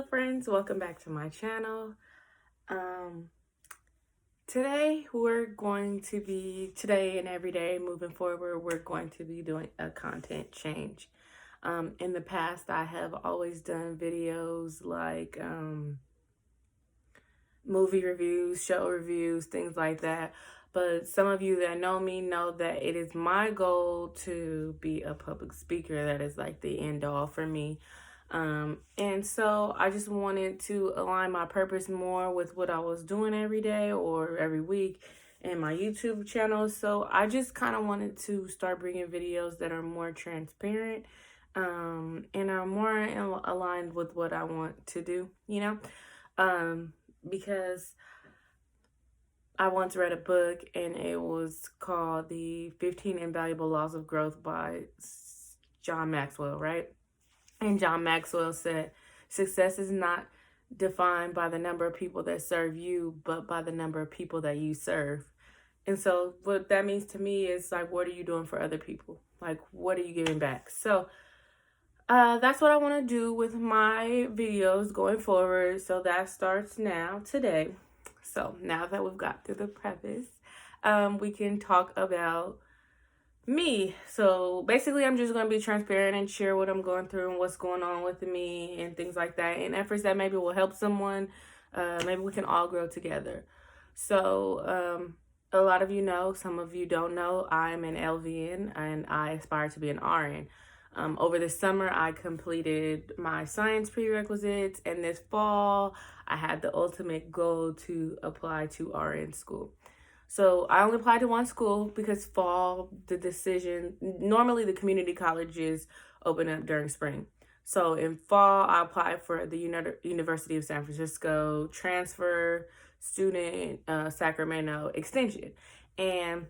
Hello friends, welcome back to my channel. Today and every day moving forward, we're going to be doing a content change. In the past, I have always done videos like movie reviews, show reviews, things like that. But some of you that know me know that it is my goal to be a public speaker. That is like the end all for me. And so I just wanted to align my purpose more with what I was doing every day or every week in my YouTube channel. So I just kind of wanted to start bringing videos that are more transparent and are more aligned with what I want to do, because I once read a book and it was called The 15 Invaluable Laws of Growth by John Maxwell, right? And John Maxwell said, success is not defined by the number of people that serve you, but by the number of people that you serve. And so what that means to me is like, what are you doing for other people? Like, what are you giving back? So that's what I want to do with my videos going forward. So that starts now, today. So now that we've got through the preface, we can talk about me. So basically, I'm just going to be transparent and share what I'm going through and what's going on with me and things like that, and efforts that maybe will help someone. Maybe we can all grow together. So a lot of you know, some of you don't know, I'm an LVN and I aspire to be an RN. Over the summer, I completed my science prerequisites, and this fall, I had the ultimate goal to apply to RN school. So I only applied to one school because fall, normally the community colleges open up during spring. So in fall, I applied for the University of San Francisco transfer student Sacramento extension. And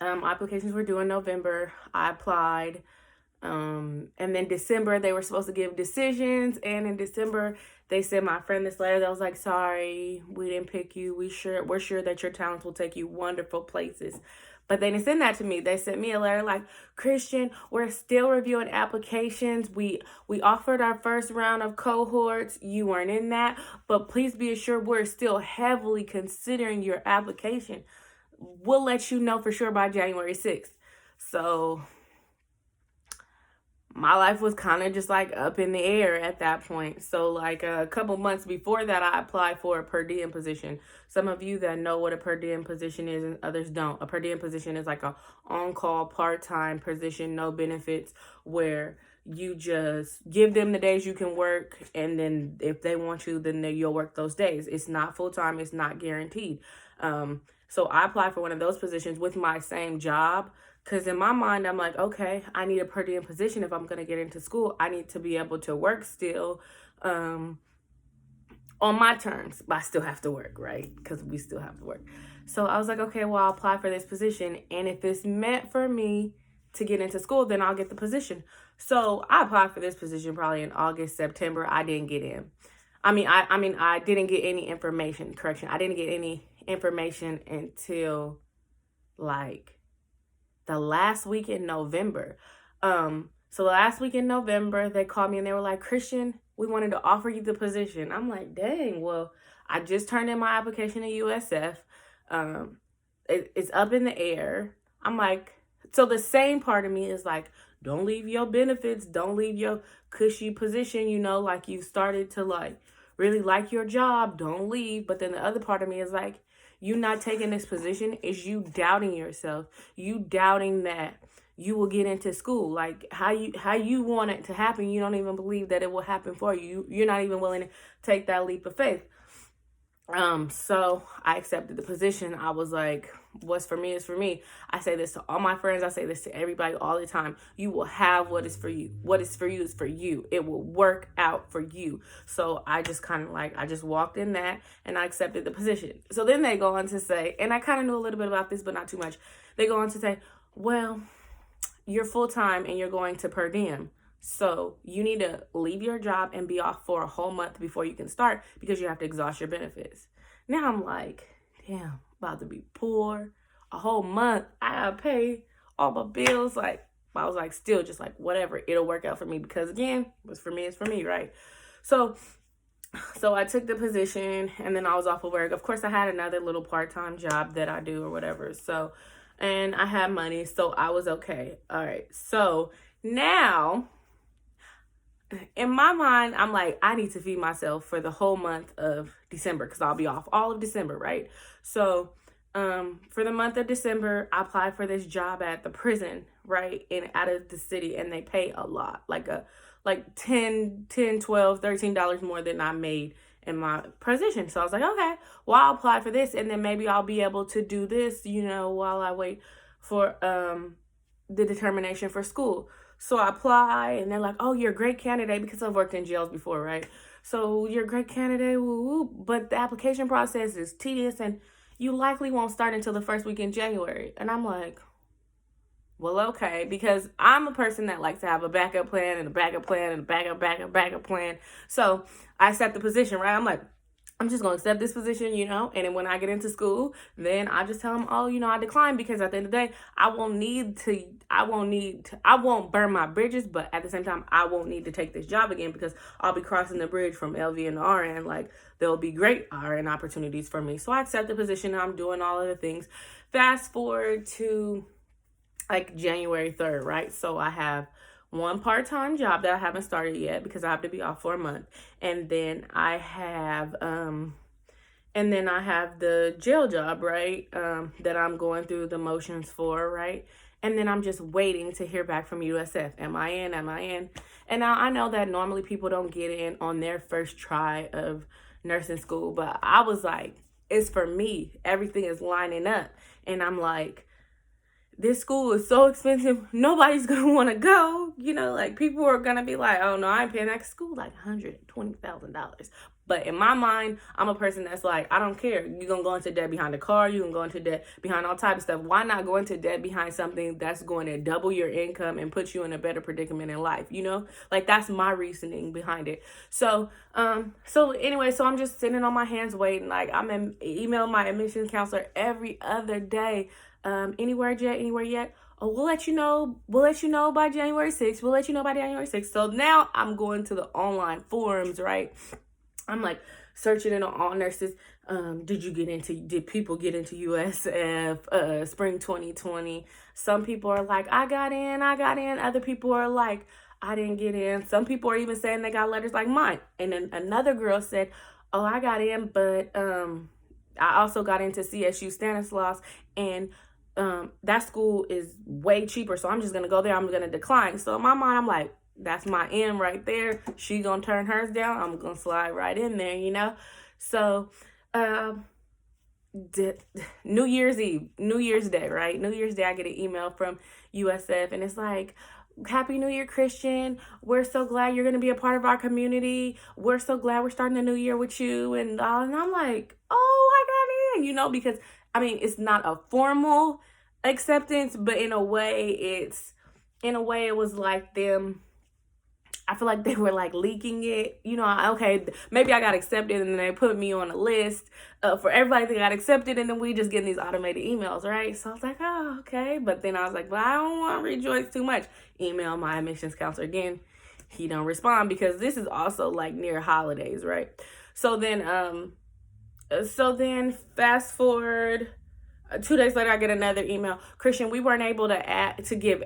applications were due in November. I applied. And then December, they were supposed to give decisions. And in December, they sent my friend this letter that was like, sorry, we didn't pick you. We're sure that your talents will take you wonderful places. But they didn't send that to me. They sent me a letter like, Christian, we're still reviewing applications. We offered our first round of cohorts. You weren't in that. But please be assured we're still heavily considering your application. We'll let you know for sure by January 6th. So my life was kind of just like up in the air at that point. So like a couple months before that, I applied for a per diem position. Some of you that know what a per diem position is and others don't. A per diem position is like a on-call part-time position, no benefits, where you just give them the days you can work, and then if they want you, then you'll work those days. It's not full-time, it's not guaranteed. So I applied for one of those positions with my same job. Because in my mind, I'm like, okay, I need a per diem position. If I'm going to get into school, I need to be able to work still on my terms. But I still have to work, right? Because we still have to work. So I was like, okay, well, I'll apply for this position. And if it's meant for me to get into school, then I'll get the position. So I applied for this position probably in August, September. I didn't get in. I didn't get any information. Correction. I didn't get any information until like the last week in November. So the last week in November, they called me and they were like, Christian, we wanted to offer you the position. I'm like, dang, well, I just turned in my application to USF. It's up in the air. I'm like, so the same part of me is like, don't leave your benefits. Don't leave your cushy position, like you started to like really like your job. Don't leave. But then the other part of me is like, you not taking this position is you doubting yourself. You doubting that you will get into school. Like how you want it to happen, you don't even believe that it will happen for you. You're not even willing to take that leap of faith. So I accepted the position. I was like, what's for me is for me. I say this to all my friends. I say this to everybody all the time. You will have what is for you. What is for you is for you. It will work out for you. So I just I just walked in that and I accepted the position. So then they go on to say, and I kind of knew a little bit about this, but not too much. They go on to say, well, you're full-time and you're going to per diem. So you need to leave your job and be off for a whole month before you can start because you have to exhaust your benefits. Now I'm like, damn, about to be poor. A whole month. I gotta pay all my bills. Like, I was like, still just like, whatever, it'll work out for me because again, what's for me is for me, right? So So I took the position and then I was off of work. Of course, I had another little part-time job that I do or whatever. So, and I had money, so I was okay. All right. So now in my mind, I'm like, I need to feed myself for the whole month of December because I'll be off all of December, right? So, for the month of December, I applied for this job at the prison, right? In out of the city, and they pay a lot, like 10, 12, $13 more than I made in my position. So I was like, okay, well, I'll apply for this and then maybe I'll be able to do this, while I wait for the determination for school. So I apply and they're like, oh, you're a great candidate because I've worked in jails before, right? So you're a great candidate, woo, woo, but the application process is tedious and you likely won't start until the first week in January. And I'm like, well, okay, because I'm a person that likes to have a backup plan and a backup plan and a backup plan. So I accept the position, right? I'm like, I'm just going to accept this position, and then when I get into school, then I just tell them, oh, I decline because at the end of the day, I won't burn my bridges, but at the same time, I won't need to take this job again because I'll be crossing the bridge from LVN to RN. Like, there'll be great RN opportunities for me. So I accept the position and I'm doing all of the things. Fast forward to like January 3rd, right? So I have one part-time job that I haven't started yet because I have to be off for a month. And then I have the jail job, right? That I'm going through the motions for, right? And then I'm just waiting to hear back from USF. Am I in? And now I know that normally people don't get in on their first try of nursing school, but I was like, it's for me. Everything is lining up. And I'm like, this school is so expensive, nobody's going to want to go. Like people are going to be like, oh no, I ain't paying that school like $120,000. But in my mind, I'm a person that's like, I don't care. You're going to go into debt behind a car. You can go into debt behind all type of stuff. Why not go into debt behind something that's going to double your income and put you in a better predicament in life? Like that's my reasoning behind it. So anyway, so I'm just sitting on my hands waiting. Like I'm emailing my admissions counselor every other day. Anywhere yet? Oh, we'll let you know by January 6th. We'll let you know by January 6th. So now I'm going to the online forums, right? I'm like searching in on all nurses. Did people get into USF, spring 2020? Some people are like, I got in. Other people are like, I didn't get in. Some people are even saying they got letters like mine. And then another girl said, oh, I got in, but, I also got into CSU Stanislaus, and that school is way cheaper, so I'm just going to go there. I'm going to decline. So in my mind, I'm like, that's my end right there. She going to turn hers down. I'm going to slide right in there, So New Year's Day, right? New Year's Day, I get an email from USF, and it's like, Happy New Year, Christian. We're so glad you're going to be a part of our community. We're so glad we're starting the new year with you. And I'm like, oh, I got in, because, it's not a formal acceptance, but in a way, it was like them. I feel like they were like leaking it, okay, maybe I got accepted and then they put me on a list for everybody that got accepted, and then we just getting these automated emails, right? So I was like, oh, okay. But then I was like, well, I don't want to rejoice too much. Email my admissions counselor again. He don't respond because this is also like near holidays, right? So then fast forward 2 days later, I get another email. Christian, we weren't able to give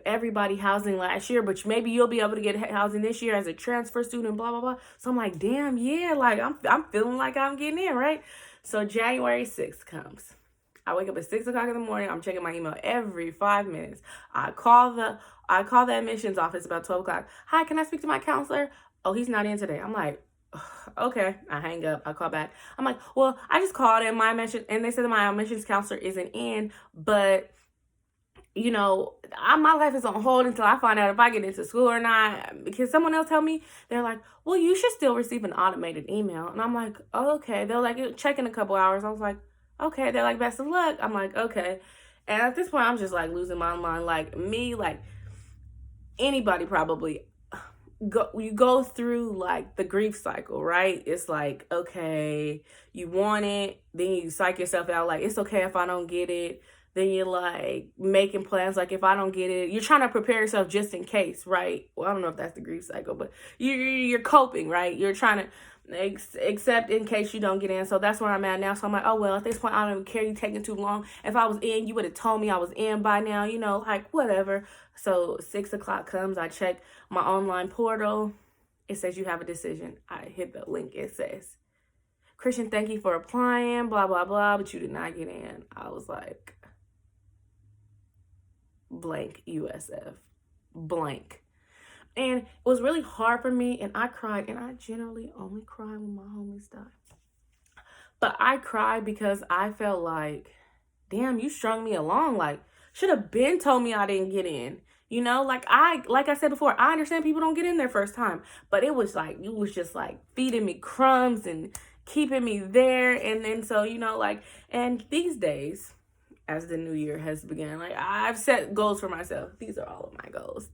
everybody housing last year, but maybe you'll be able to get housing this year as a transfer student, blah, blah, blah. So I'm like, damn, yeah, like I'm feeling like I'm getting in, right? So January 6th comes. I wake up at 6 o'clock in the morning. I'm checking my email every 5 minutes. I call the admissions office about 12 o'clock. Hi, can I speak to my counselor? Oh, he's not in today. I'm like, okay. I hang up. I call back. I'm like, well, I just called and they said that my admissions counselor isn't in, but my life is on hold until I find out if I get into school or not, because someone else told me, they're like, well, you should still receive an automated email. And I'm like, oh, okay. They're like, check in a couple hours. I was like, okay. They're like, best of luck. I'm like, okay. And at this point, I'm just like losing my mind. Like me, like anybody probably you go through like the grief cycle, right? It's like, okay, you want it, then you psych yourself out like, it's okay if I don't get it. Then you're like making plans. Like if I don't get it, you're trying to prepare yourself just in case, right? Well, I don't know if that's the grief cycle, but you're coping, right? You're trying to accept in case you don't get in. So that's where I'm at now. So I'm like, oh, well, at this point, I don't even care you taking too long. If I was in, you would have told me I was in by now, you know, like whatever. So 6 o'clock comes, I check my online portal. It says you have a decision. I hit the link. It says, Christian, thank you for applying, blah, blah, blah, but you did not get in. I was like, blank USF, blank. And it was really hard for me, and I cried, and I generally only cry when my homies die. But I cried because I felt like, damn, you strung me along. Like, should have been told me I didn't get in. You know, like I said before, I understand people don't get in their first time, but it was like, you was just like feeding me crumbs and keeping me there. And then so, you know, like, and these days, as the new year has begun, like I've set goals for myself. These are all of my goals,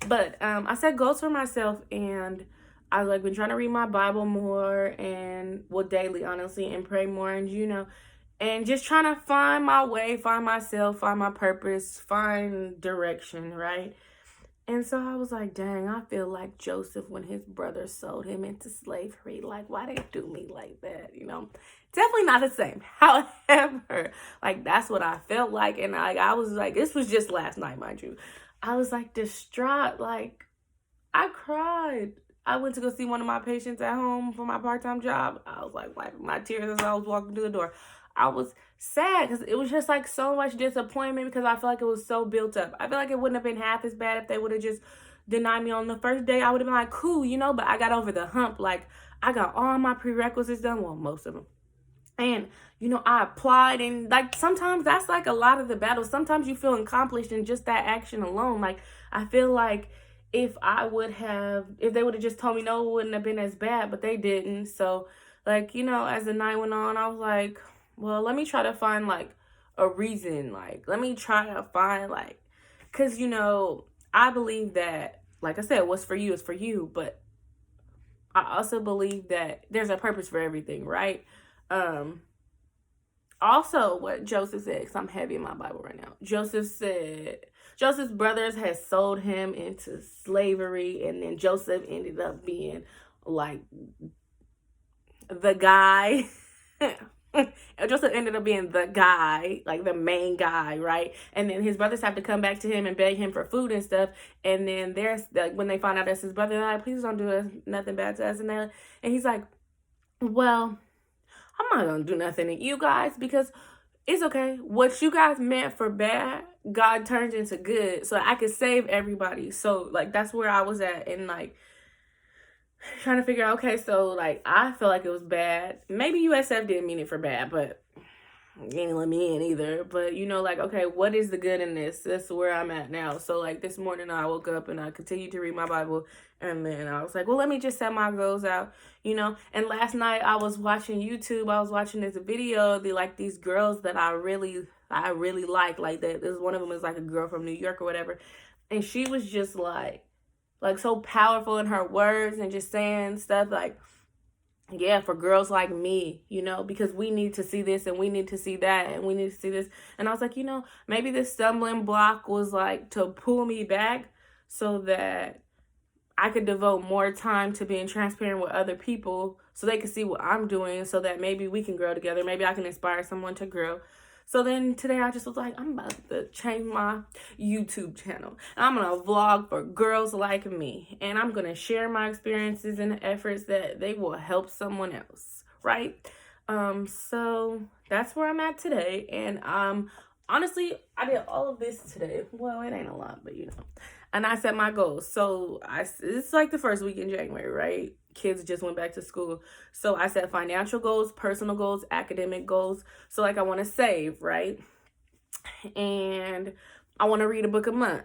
but I set goals for myself, and I've like been trying to read my Bible more, and well, daily, honestly, and pray more, and you know, and just trying to find my way, find myself, find my purpose, find direction, right? And so I was like, dang, I feel like Joseph when his brother sold him into slavery. Like, why they do me like that, you know? Definitely not the same. However, like, that's what I felt like. And I was like, this was just last night, mind you. I was like distraught. Like, I cried. I went to go see one of my patients at home for my part-time job. I was like wiping my tears as I was walking through the door. I was sad because it was just like so much disappointment because I feel like it was so built up. I feel like it wouldn't have been half as bad if they would have just denied me on the first day. I would have been like, cool, you know, but I got over the hump. Like, I got all my prerequisites done. Well, most of them. And, you know, I applied, and like sometimes that's like a lot of the battle. Sometimes you feel accomplished in just that action alone. Like, I feel like if they would have just told me no, it wouldn't have been as bad, but they didn't. So, like, you know, as the night went on, I was like, well, let me try to find like a reason. Like, let me try to find like, because, you know, I believe that, like I said, what's for you is for you. But I also believe that there's a purpose for everything, right? Also, what Joseph said, because I'm heavy in my Bible right now. Joseph said, Joseph's brothers had sold him into slavery, and then Joseph ended up being like the guy. Joseph ended up being the guy, like the main guy, right? And then his brothers have to come back to him and beg him for food and stuff. And then there's like when they find out that's his brother, they're like, please don't do nothing bad to us. And he's like, well, I'm not gonna do nothing to you guys because it's okay. What you guys meant for bad, God turned into good, so I could save everybody. So like that's where I was at, and like trying to figure out, okay, so like I feel like it was bad. Maybe USF didn't mean it for bad, but they didn't let me in either. But you know, like, okay, what is the good in this? That's where I'm at now. So like this morning I woke up and I continued to read my Bible, and then I was like, well, let me just set my goals out, you know. And last night I was watching YouTube. I was watching this video of these girls that I really like that. This one of them is like a girl from New York or whatever, and she was just like so powerful in her words and just saying stuff like, yeah, for girls like me, you know, because we need to see this and we need to see that and we need to see this. And I was like, you know, maybe this stumbling block was like to pull me back so that I could devote more time to being transparent with other people so they can see what I'm doing, so that maybe we can grow together. Maybe I can inspire someone to grow. So then today I just was like, I'm about to change my YouTube channel. I'm going to vlog for girls like me. And I'm going to share my experiences and efforts that they will help someone else, right? So that's where I'm at today. And honestly, I did all of this today. Well, it ain't a lot, but you know. And I set my goals. So it's like the first week in January, right? Kids just went back to school. So I set financial goals, personal goals, academic goals. So like I want to save, right? And I want to read a book a month.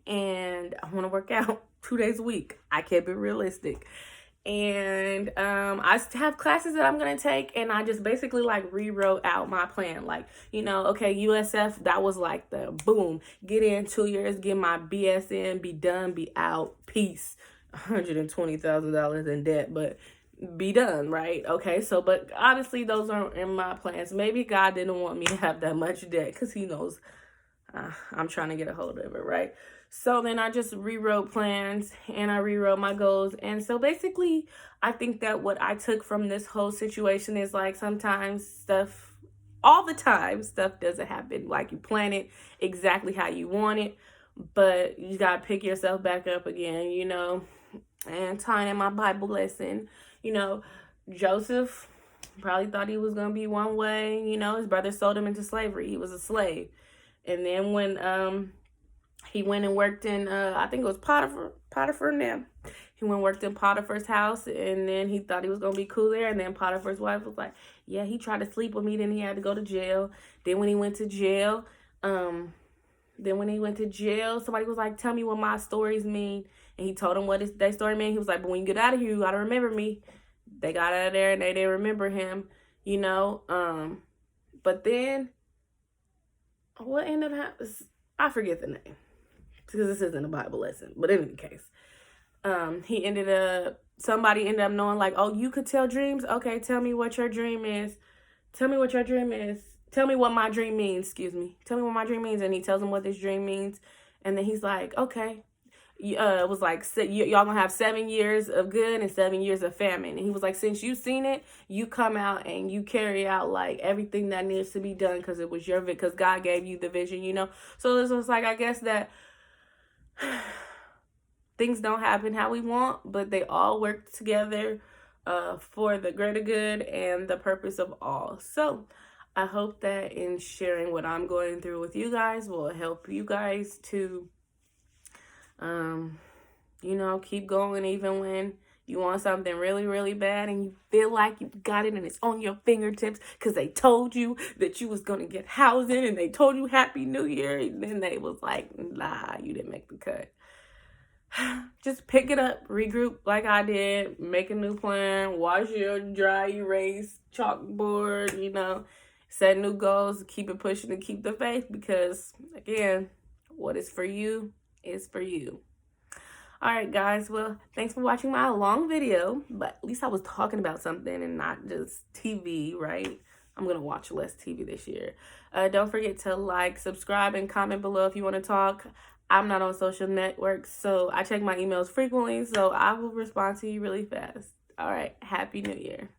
And I want to work out 2 days a week. I kept it realistic. And I have classes that I'm going to take, and I just basically like rewrote out my plan. Like, you know, okay, USF, that was like the boom, get in 2 years, get my BS in, be done, be out, peace. $120,000 in debt, but be done, right? Okay, so, but honestly, those aren't in my plans. Maybe God didn't want me to have that much debt because he knows I'm trying to get a hold of it, right? So then I just rewrote plans and I rewrote my goals. And so basically, I think that what I took from this whole situation is like sometimes stuff, all the time, stuff doesn't happen like you plan it exactly how you want it, but you got to pick yourself back up again, you know. And tying in my Bible lesson, you know, Joseph probably thought he was going to be one way, you know, his brother sold him into slavery. He was a slave. And then when he went and worked in I think it was Potiphar now. He went and worked in Potiphar's house, and then he thought he was gonna be cool there. And then Potiphar's wife was like, "Yeah, he tried to sleep with me. Then he had to go to jail. Then when he went to jail, somebody was like, 'Tell me what my stories mean.' And he told him what their story meant. He was like, 'But when you get out of here, you gotta remember me.' They got out of there and they didn't remember him, you know. But then what ended up happening? I forget the name because this isn't a Bible lesson. But in any case, somebody ended up knowing, like, oh, you could tell dreams? Okay, tell me what your dream is. Tell me what your dream is. Tell me what my dream means, excuse me. Tell me what my dream means. And he tells him what this dream means. And then he's like, okay. It was like, y'all gonna have 7 years of good and 7 years of famine. And he was like, since you seen it, you come out and you carry out like everything that needs to be done because it was because God gave you the vision, you know. So this was like, I guess that things don't happen how we want, but they all work together for the greater good and the purpose of all. So I hope that in sharing what I'm going through with you guys will help you guys to you know, keep going even when you want something really, really bad and you feel like you got it and it's on your fingertips because they told you that you was going to get housing and they told you Happy New Year. And then they was like, nah, you didn't make the cut. Just pick it up, regroup like I did, make a new plan, wash your dry erase chalkboard, you know, set new goals, keep it pushing and keep the faith because, again, what is for you is for you. All right, guys. Well, thanks for watching my long video, but at least I was talking about something and not just TV, right? I'm going to watch less TV this year. Don't forget to like, subscribe, and comment below if you want to talk. I'm not on social networks, so I check my emails frequently, so I will respond to you really fast. All right. Happy New Year.